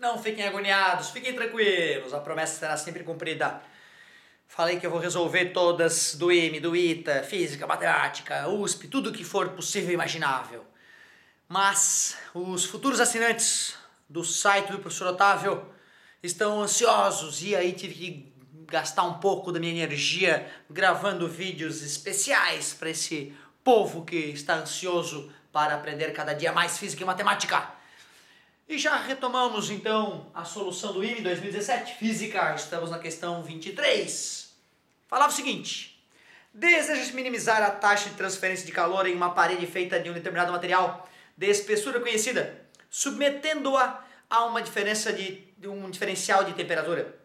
Não fiquem agoniados, fiquem tranquilos, a promessa será sempre cumprida. Falei que eu vou resolver todas do IME, do ITA, física, matemática, USP, tudo que for possível e imaginável. Mas os futuros assinantes do site do Professor Otávio estão ansiosos e aí tive que gastar um pouco da minha energia gravando vídeos especiais para esse povo que está ansioso para aprender cada dia mais física e matemática. E já retomamos então a solução do IME 2017, física, estamos na questão 23. Falava o seguinte: deseja-se minimizar a taxa de transferência de calor em uma parede feita de um determinado material de espessura conhecida, submetendo-a a uma diferença de um diferencial de temperatura.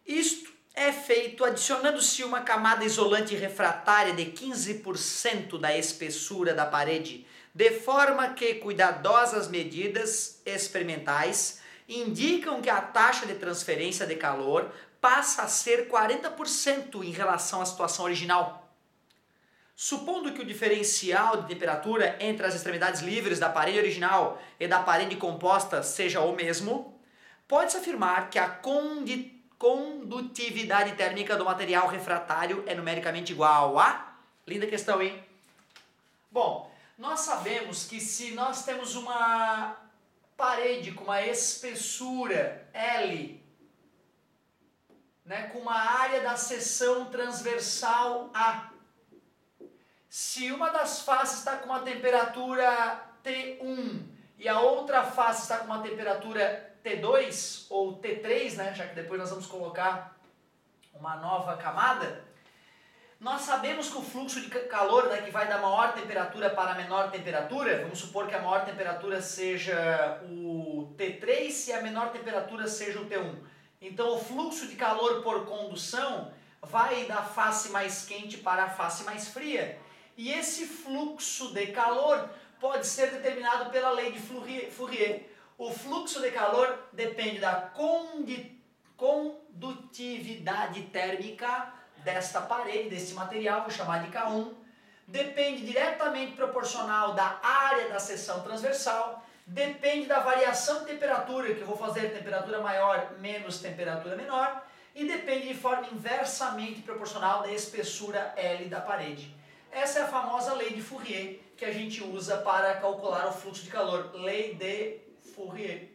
Isto é feito adicionando-se uma camada isolante refratária de 15% da espessura da parede, de forma que cuidadosas medidas experimentais indicam que a taxa de transferência de calor passa a ser 40% em relação à situação original. Supondo que o diferencial de temperatura entre as extremidades livres da parede original e da parede composta seja o mesmo, pode-se afirmar que a condutividade térmica do material refratário é numericamente igual a... Linda questão, hein? Bom, nós sabemos que se nós temos uma parede com uma espessura L, né, com uma área da seção transversal A, se uma das faces está com uma temperatura T1 e a outra face está com uma temperatura T2 ou T3, né, já que depois nós vamos colocar uma nova camada, nós sabemos que o fluxo de calor, né, que vai da maior temperatura para a menor temperatura, vamos supor que a maior temperatura seja o T3 e a menor temperatura seja o T1. Então o fluxo de calor por condução vai da face mais quente para a face mais fria. E esse fluxo de calor pode ser determinado pela lei de Fourier. O fluxo de calor depende da condutividade térmica desta parede, deste material, vou chamar de K1, depende diretamente proporcional da área da seção transversal, depende da variação de temperatura, que eu vou fazer temperatura maior menos temperatura menor, e depende de forma inversamente proporcional da espessura L da parede. Essa é a famosa lei de Fourier, que a gente usa para calcular o fluxo de calor, lei de Fourier.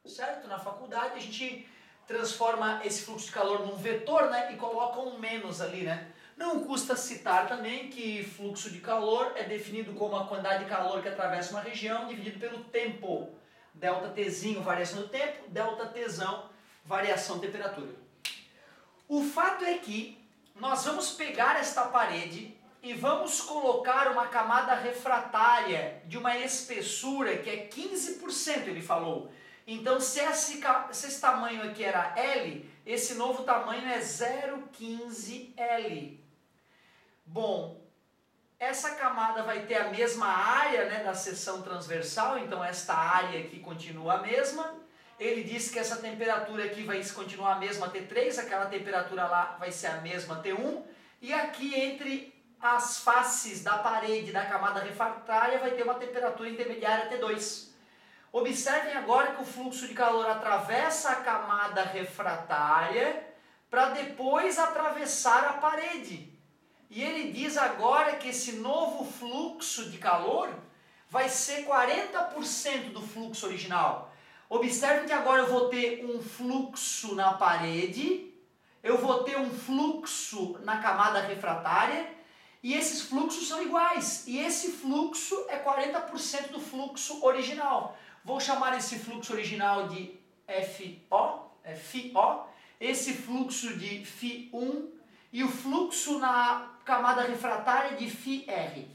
Certo? Na faculdade a gente transforma esse fluxo de calor num vetor, né, e coloca um menos ali, né? Não custa citar também que fluxo de calor é definido como a quantidade de calor que atravessa uma região dividido pelo tempo. Delta Tzinho, variação do tempo, delta Tzão, variação de temperatura. O fato é que nós vamos pegar esta parede e vamos colocar uma camada refratária de uma espessura que é 15%, ele falou. Então, se esse tamanho aqui era L, esse novo tamanho é 0,15L. Bom, essa camada vai ter a mesma área, né, da seção transversal, então esta área aqui continua a mesma. Ele disse que essa temperatura aqui vai continuar a mesma T3, aquela temperatura lá vai ser a mesma T1. E aqui entre as faces da parede da camada refratária vai ter uma temperatura intermediária T2. Observem agora que o fluxo de calor atravessa a camada refratária para depois atravessar a parede. E ele diz agora que esse novo fluxo de calor vai ser 40% do fluxo original. Observem que agora eu vou ter um fluxo na parede, eu vou ter um fluxo na camada refratária, e esses fluxos são iguais. E esse fluxo é 40% do fluxo original. Vou chamar esse fluxo original de FO, esse fluxo de Φ1 e o fluxo na camada refratária de Φr.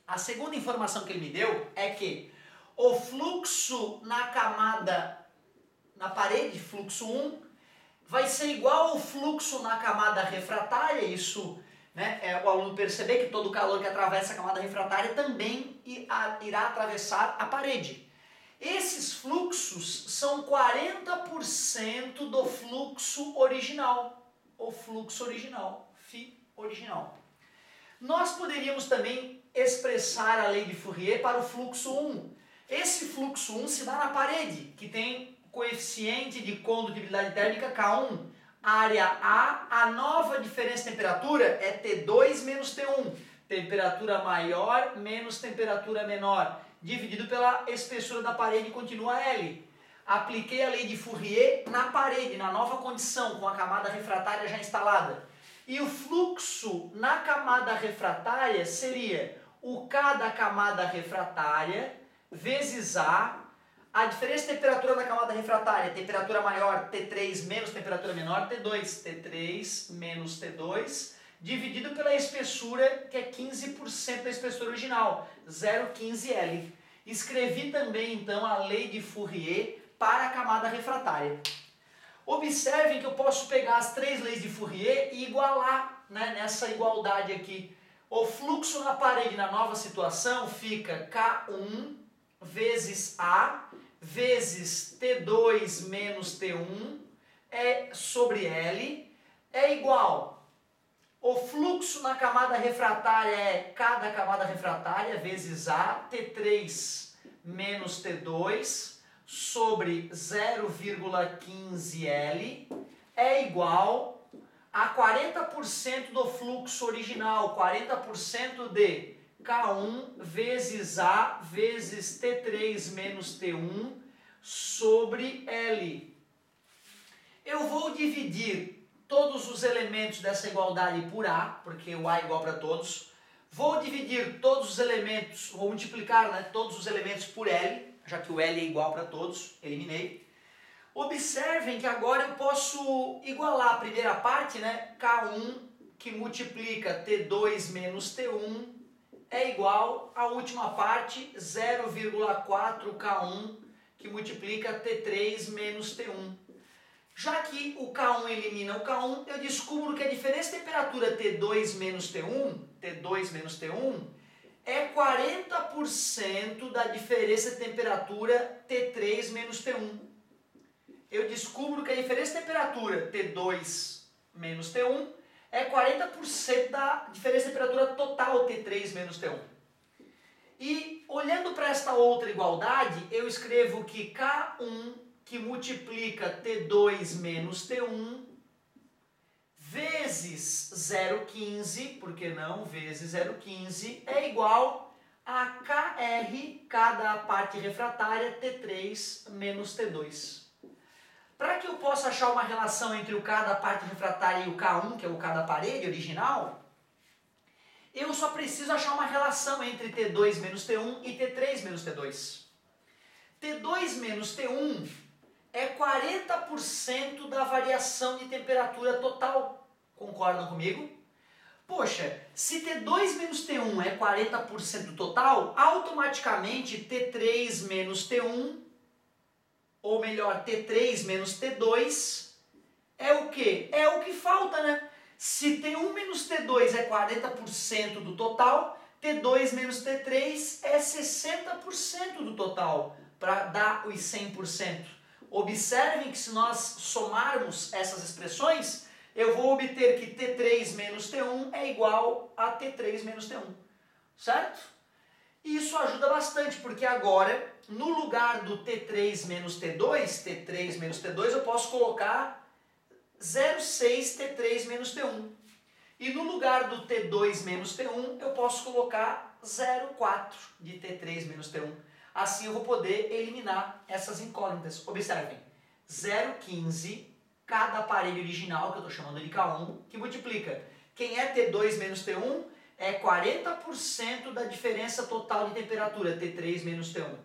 A segunda informação que ele me deu é que o fluxo na camada, na parede, fluxo 1, vai ser igual ao fluxo na camada refratária, isso, né, o aluno perceber que todo o calor que atravessa a camada refratária também irá atravessar a parede. Esses fluxos são 40% do fluxo original, o fluxo original, Φ original. Nós poderíamos também expressar a lei de Fourier para o fluxo 1, Esse fluxo 1 se dá na parede, que tem coeficiente de condutibilidade térmica K1. Área A, a nova diferença de temperatura é T2 menos T1. Temperatura maior menos temperatura menor, dividido pela espessura da parede continua L. Apliquei a lei de Fourier na parede, na nova condição, com a camada refratária já instalada. E o fluxo na camada refratária seria o K da camada refratária vezes A diferença de temperatura na camada refratária, temperatura maior, T3 menos temperatura menor, T2. T3 menos T2, dividido pela espessura, que é 15% da espessura original, 0,15 L. Escrevi também, então, a lei de Fourier para a camada refratária. Observem que eu posso pegar as três leis de Fourier e igualar, né, nessa igualdade aqui. O fluxo na parede na nova situação fica K1 vezes A vezes T2 menos T1 sobre L é igual. O fluxo na camada refratária é K da camada refratária vezes A, T3 menos T2 sobre 0,15 L é igual a 40% do fluxo original, 40% de K1 vezes A vezes T3 menos T1 sobre L. Eu vou dividir todos os elementos dessa igualdade por A, porque o A é igual para todos. Vou dividir todos os elementos, vou multiplicar, né, todos os elementos por L, já que o L é igual para todos, eliminei. Observem que agora eu posso igualar a primeira parte, né, K1 que multiplica T2 menos T1 é igual à última parte 0,4 K1 que multiplica T3 menos T1. Já que o K1 elimina o K1, eu descubro que a diferença de temperatura T2 menos T1 é 40% da diferença de temperatura T3 menos T1. Eu descubro que a diferença de temperatura T2 menos T1 é 40% da diferença de temperatura total T3 menos T1. E olhando para esta outra igualdade, eu escrevo que K1 que multiplica T2 menos T1 vezes 0,15, por que não? Vezes 0,15 é igual a KR, K da parte refratária, T3 menos T2. Para que eu possa achar uma relação entre o K da parte refratária e o K1, que é o K da parede original, eu só preciso achar uma relação entre T2 menos T1 e T3 menos T2. T2 menos T1 é 40% da variação de temperatura total. Concordam comigo? Poxa, se T2 menos T1 é 40% total, automaticamente T3 menos T1, ou melhor, T3 menos T2, é o quê? É o que falta, né? Se T1 menos T2 é 40% do total, T2 menos T3 é 60% do total, para dar os 100%. Observem que se nós somarmos essas expressões, eu vou obter que T3 menos T1 é igual a T3 menos T1, certo? E isso ajuda bastante, porque agora, no lugar do T3 menos T2, eu posso colocar 0,6 T3 menos T1. E no lugar do T2 menos T1, eu posso colocar 0,4 de T3 menos T1. Assim eu vou poder eliminar essas incógnitas. Observem, 0,15 cada aparelho original, que eu estou chamando de K1, que multiplica. Quem é T2 menos T1 é 40% da diferença total de temperatura, T3 menos T1.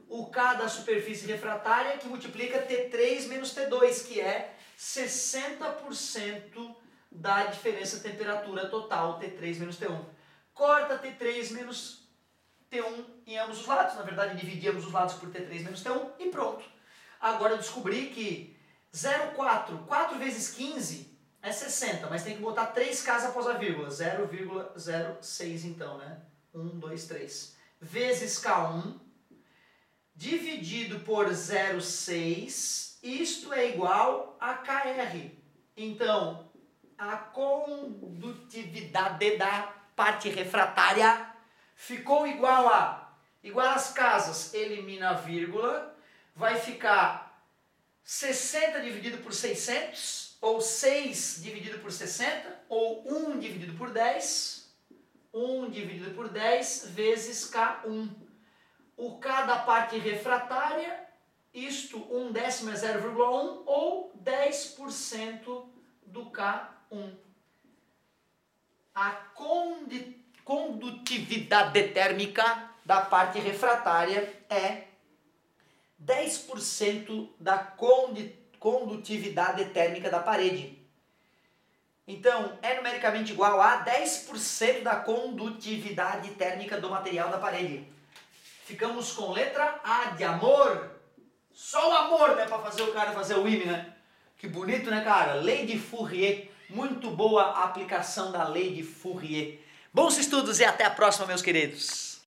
O K da superfície refratária, que multiplica T3 menos T2, que é 60% da diferença de temperatura total, T3 menos T1. Corta T3 menos T1 em ambos os lados, na verdade dividimos os lados por T3 menos T1 e pronto. Agora eu descobri que 0,4, 4 vezes 15 é 60, mas tem que botar 3 casas após a vírgula, 0,06 então, né? 1, 2, 3. Vezes K1, dividido por 0,6, isto é igual a KR. Então, a condutividade da parte refratária ficou igual a, igual às casas, elimina a vírgula, vai ficar 60 dividido por 600, ou 6 dividido por 60, ou 1 dividido por 10, 1 dividido por 10 vezes K1. O K da parte refratária, isto 1/10 é 0,1, ou 10% do K1. A condutividade térmica da parte refratária é 10% da condutividade térmica da parede. Então, é numericamente igual a 10% da condutividade térmica do material da parede. Ficamos com letra A de amor. Só o amor, né, para fazer o cara fazer o IME, né? Que bonito, né, cara? Lei de Fourier. Muito boa a aplicação da lei de Fourier. Bons estudos e até a próxima, meus queridos.